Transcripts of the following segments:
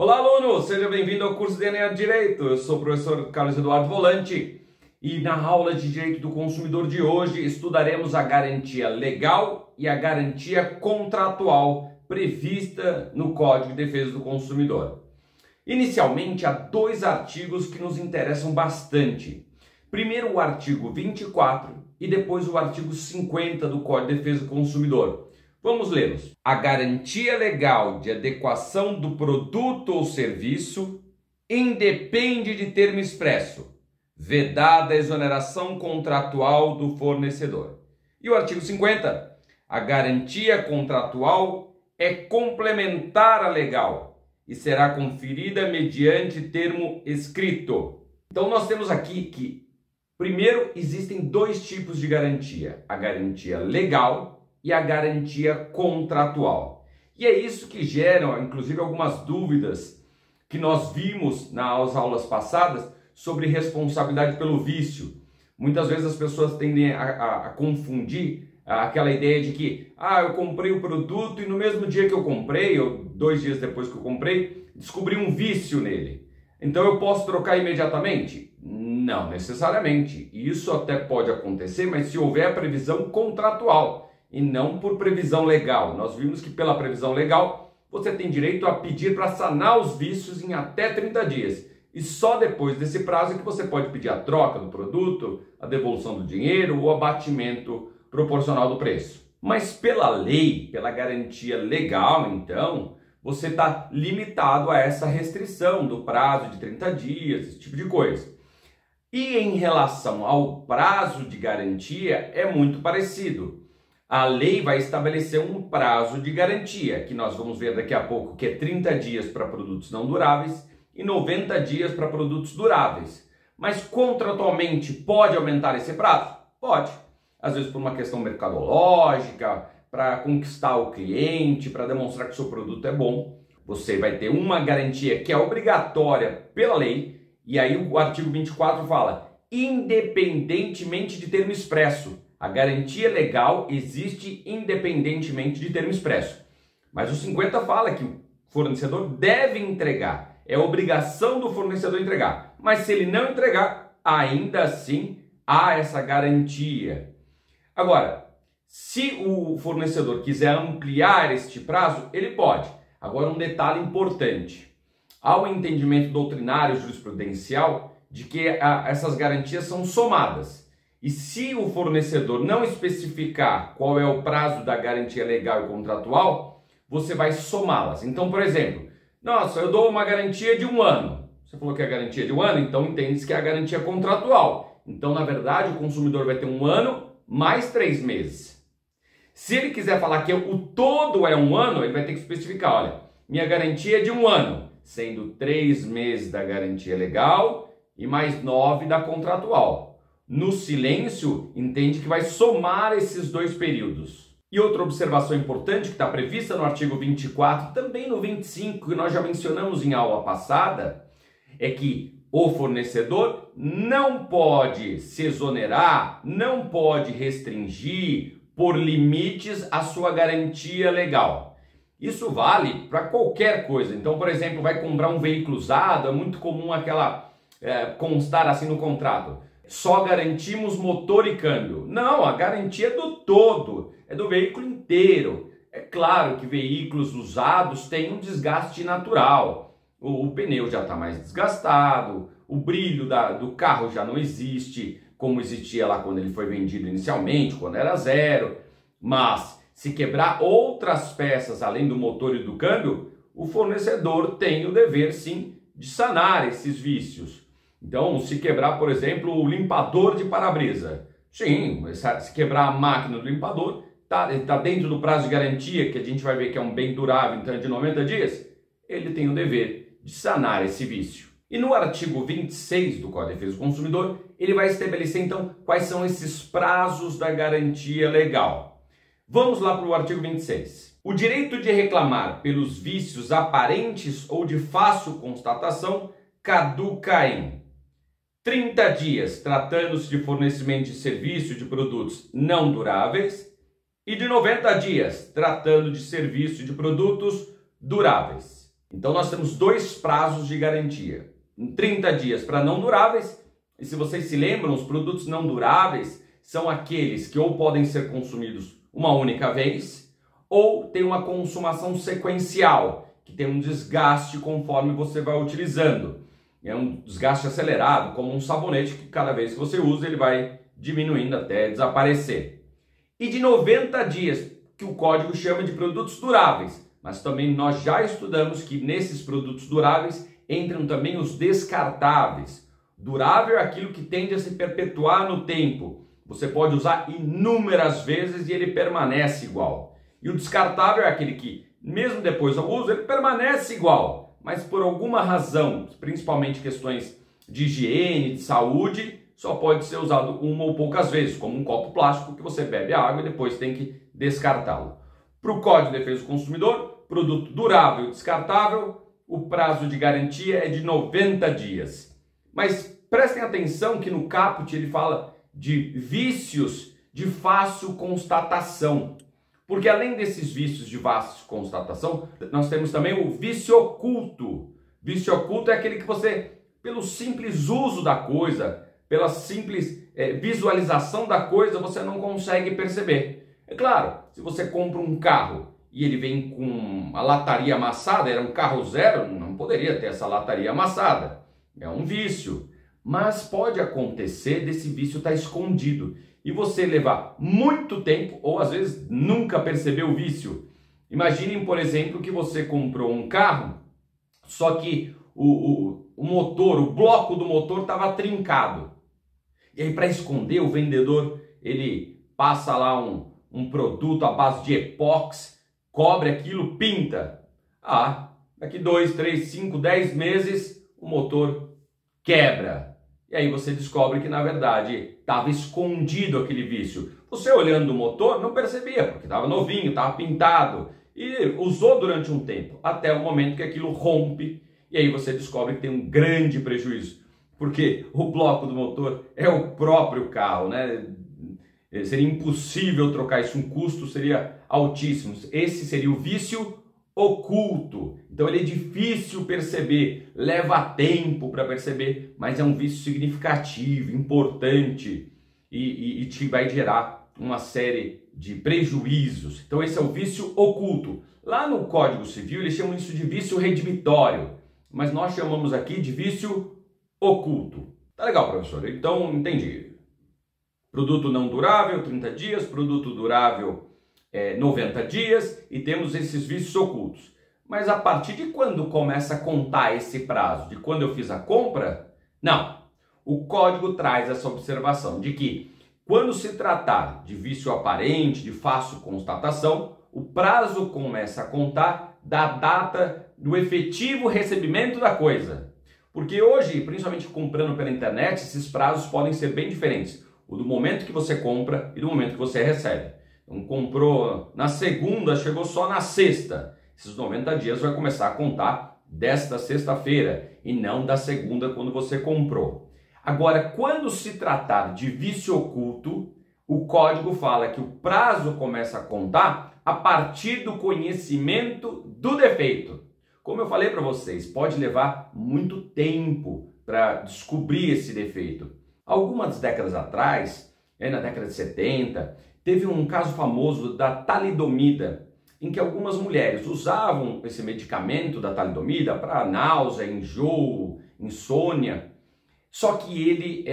Olá, aluno! Seja bem-vindo ao curso de DNA Direito. Eu sou o professor Carlos Eduardo Volante e na aula de Direito do Consumidor de hoje estudaremos a garantia legal e a garantia contratual prevista no Código de Defesa do Consumidor. Inicialmente, há dois artigos que nos interessam bastante. Primeiro, o artigo 24 e depois o artigo 50 do Código de Defesa do Consumidor. Vamos lê-los. A garantia legal de adequação do produto ou serviço independe de termo expresso, vedada a exoneração contratual do fornecedor. E o artigo 50. A garantia contratual é complementar à legal e será conferida mediante termo escrito. Então nós temos aqui que, primeiro, existem dois tipos de garantia. A garantia legal e a garantia contratual. E é isso que gera, inclusive, algumas dúvidas que nós vimos nas aulas passadas sobre responsabilidade pelo vício. Muitas vezes as pessoas tendem a confundir aquela ideia de que eu comprei o produto e no mesmo dia que eu comprei, ou 2 dias depois que eu comprei, descobri um vício nele. Então eu posso trocar imediatamente? Não necessariamente. Isso até pode acontecer, mas se houver a previsão contratual e não por previsão legal. Nós vimos que pela previsão legal você tem direito a pedir para sanar os vícios em até 30 dias. E só depois desse prazo é que você pode pedir a troca do produto, a devolução do dinheiro ou abatimento proporcional do preço. Mas pela lei, pela garantia legal, então, você está limitado a essa restrição do prazo de 30 dias, esse tipo de coisa. E em relação ao prazo de garantia, é muito parecido. A lei vai estabelecer um prazo de garantia, que nós vamos ver daqui a pouco, que é 30 dias para produtos não duráveis e 90 dias para produtos duráveis. Mas contratualmente pode aumentar esse prazo? Pode. Às vezes por uma questão mercadológica, para conquistar o cliente, para demonstrar que o seu produto é bom. Você vai ter uma garantia que é obrigatória pela lei, e aí o artigo 24 fala, independentemente de termo expresso. A garantia legal existe independentemente de termo expresso. Mas o 50 fala que o fornecedor deve entregar. É obrigação do fornecedor entregar. Mas se ele não entregar, ainda assim há essa garantia. Agora, se o fornecedor quiser ampliar este prazo, ele pode. Agora, um detalhe importante. Há o entendimento doutrinário jurisprudencial de que essas garantias são somadas. E se o fornecedor não especificar qual é o prazo da garantia legal e contratual, você vai somá-las. Então, por exemplo, nossa, eu dou uma garantia de 1 ano. Você falou que é a garantia de 1 ano, então entende-se que é a garantia contratual. Então, na verdade, o consumidor vai ter 1 ano mais 3 meses. Se ele quiser falar que o todo é 1 ano, ele vai ter que especificar, olha, minha garantia é de 1 ano, sendo 3 meses da garantia legal e mais 9 da contratual. No silêncio, entende que vai somar esses 2 períodos. E outra observação importante que está prevista no artigo 24, também no 25, que nós já mencionamos em aula passada, é que o fornecedor não pode se exonerar, não pode restringir por limites a sua garantia legal. Isso vale para qualquer coisa. Então, por exemplo, vai comprar um veículo usado, é muito comum constar assim no contrato. Só garantimos motor e câmbio. Não, a garantia é do todo, é do veículo inteiro. É claro que veículos usados têm um desgaste natural. O pneu já está mais desgastado, o brilho do carro já não existe, como existia lá quando ele foi vendido inicialmente, quando era 0. Mas se quebrar outras peças além do motor e do câmbio, o fornecedor tem o dever sim de sanar esses vícios. Então, se quebrar, por exemplo, o limpador de para-brisa, sim, se quebrar a máquina do limpador, está dentro do prazo de garantia, que a gente vai ver que é um bem durável, então é de 90 dias, ele tem o dever de sanar esse vício. E no artigo 26 do Código de Defesa do Consumidor, ele vai estabelecer, então, quais são esses prazos da garantia legal. Vamos lá para o artigo 26. O direito de reclamar pelos vícios aparentes ou de fácil constatação caduca em 30 dias, tratando-se de fornecimento de serviço de produtos não duráveis, e de 90 dias, tratando de serviço de produtos duráveis. Então nós temos dois prazos de garantia. 30 dias para não duráveis, e se vocês se lembram, os produtos não duráveis são aqueles que ou podem ser consumidos uma única vez, ou tem uma consumação sequencial, que tem um desgaste conforme você vai utilizando. É um desgaste acelerado, como um sabonete que cada vez que você usa ele vai diminuindo até desaparecer. E de 90 dias, que o código chama de produtos duráveis, mas também nós já estudamos que nesses produtos duráveis entram também os descartáveis. Durável é aquilo que tende a se perpetuar no tempo. Você pode usar inúmeras vezes e ele permanece igual. E o descartável é aquele que, mesmo depois do uso, ele permanece igual, mas por alguma razão, principalmente questões de higiene, de saúde, só pode ser usado uma ou poucas vezes, como um copo plástico que você bebe a água e depois tem que descartá-lo. Para o Código de Defesa do Consumidor, produto durável e descartável, o prazo de garantia é de 90 dias. Mas prestem atenção que no caput ele fala de vícios de fácil constatação. Porque além desses vícios de fácil constatação, nós temos também o vício oculto. Vício oculto é aquele que você, pelo simples uso da coisa, pela simples visualização da coisa, você não consegue perceber. É claro, se você compra um carro e ele vem com a lataria amassada, era um carro zero, não poderia ter essa lataria amassada. É um vício. Mas pode acontecer desse vício estar escondido e você levar muito tempo ou às vezes nunca perceber o vício. Imaginem, por exemplo, que você comprou um carro, só que o motor, o bloco do motor estava trincado. E aí, para esconder, o vendedor ele passa lá um produto à base de epóxi, cobre aquilo, pinta. Daqui 2, 3, 5, 10 meses o motor quebra. E aí você descobre que na verdade estava escondido aquele vício. Você olhando o motor não percebia, porque estava novinho, estava pintado. E usou durante um tempo, até o momento que aquilo rompe. E aí você descobre que tem um grande prejuízo. Porque o bloco do motor é o próprio carro, né? Seria impossível trocar isso, um custo seria altíssimo. Esse seria o vício oculto. Então ele é difícil perceber, leva tempo para perceber, mas é um vício significativo, importante e te vai gerar uma série de prejuízos. Então esse é o vício oculto. Lá no Código Civil eles chamam isso de vício redimitório, mas nós chamamos aqui de vício oculto. Tá legal, professor? Então entendi. Produto não durável, 30 dias, produto durável 90 dias e temos esses vícios ocultos. Mas a partir de quando começa a contar esse prazo? De quando eu fiz a compra? Não. O código traz essa observação de que quando se tratar de vício aparente, de fácil constatação, o prazo começa a contar da data do efetivo recebimento da coisa. Porque hoje, principalmente comprando pela internet, esses prazos podem ser bem diferentes. O do momento que você compra e do momento que você recebe. Então, comprou na segunda, chegou só na sexta. Esses 90 dias vai começar a contar desta sexta-feira e não da segunda quando você comprou. Agora, quando se tratar de vício oculto, o código fala que o prazo começa a contar a partir do conhecimento do defeito. Como eu falei para vocês, pode levar muito tempo para descobrir esse defeito. Algumas décadas atrás, na década de 70, teve um caso famoso da talidomida, em que algumas mulheres usavam esse medicamento da talidomida para náusea, enjoo, insônia, só que ele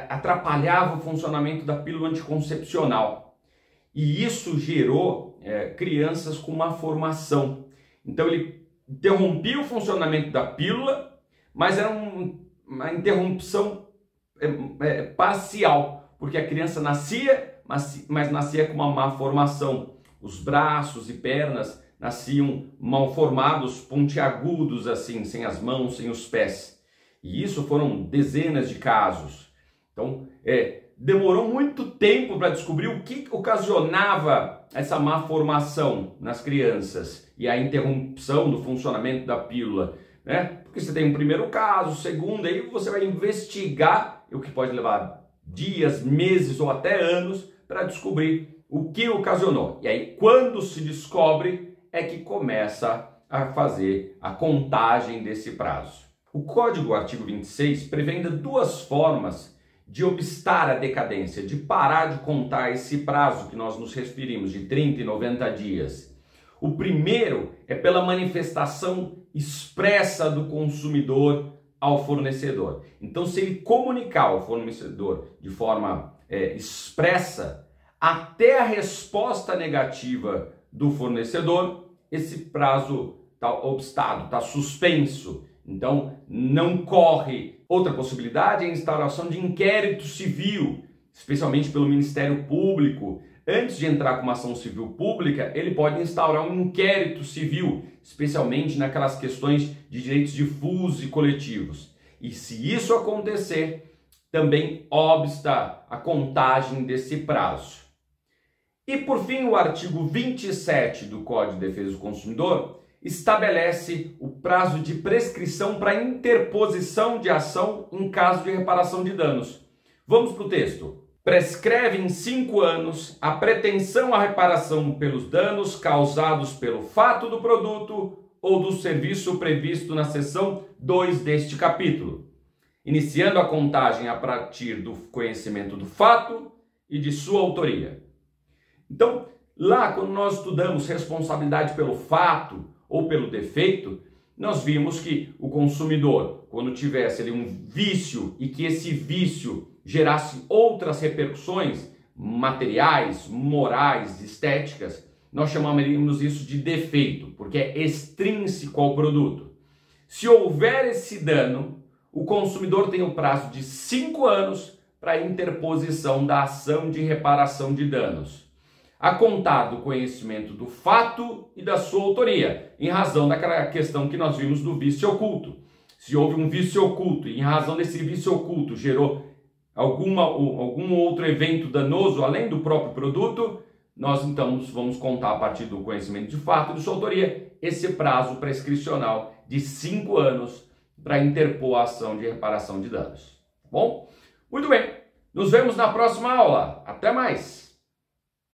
atrapalhava o funcionamento da pílula anticoncepcional. E isso gerou crianças com má formação. Então ele interrompia o funcionamento da pílula, mas era uma interrupção parcial, porque a criança nascia, mas nascia com uma má formação. Os braços e pernas nasciam mal formados, pontiagudos assim, sem as mãos, sem os pés. E isso foram dezenas de casos. Então, demorou muito tempo para descobrir o que ocasionava essa má formação nas crianças e a interrupção do funcionamento da pílula, né? Porque você tem um primeiro caso, segundo, aí você vai investigar, o que pode levar dias, meses ou até anos para descobrir o que ocasionou. E aí, quando se descobre, é que começa a fazer a contagem desse prazo. O Código, artigo 26, prevê ainda duas formas de obstar a decadência, de parar de contar esse prazo que nós nos referimos, de 30 e 90 dias. O primeiro é pela manifestação expressa do consumidor ao fornecedor. Então, se ele comunicar ao fornecedor de forma expressa, até a resposta negativa do fornecedor, esse prazo está obstado, está suspenso. Então, não corre. Outra possibilidade é a instauração de inquérito civil, especialmente pelo Ministério Público. Antes de entrar com uma ação civil pública, ele pode instaurar um inquérito civil, especialmente naquelas questões de direitos difusos e coletivos. E se isso acontecer, também obsta a contagem desse prazo. E por fim, o artigo 27 do Código de Defesa do Consumidor estabelece o prazo de prescrição para interposição de ação em caso de reparação de danos. Vamos para o texto. Prescreve em 5 anos a pretensão à reparação pelos danos causados pelo fato do produto ou do serviço previsto na seção 2 deste capítulo, iniciando a contagem a partir do conhecimento do fato e de sua autoria. Então, lá quando nós estudamos responsabilidade pelo fato ou pelo defeito, nós vimos que o consumidor, quando tivesse ali um vício e que esse vício gerasse outras repercussões materiais, morais, estéticas, nós chamaríamos isso de defeito, porque é extrínseco ao produto. Se houver esse dano, o consumidor tem o prazo de 5 anos para a interposição da ação de reparação de danos, a contar do conhecimento do fato e da sua autoria, em razão daquela questão que nós vimos do vício oculto. Se houve um vício oculto e em razão desse vício oculto gerou algum outro evento danoso além do próprio produto, nós então vamos contar a partir do conhecimento de fato e de sua autoria esse prazo prescricional de 5 anos para interpor a ação de reparação de danos. Bom? Muito bem, nos vemos na próxima aula. Até mais!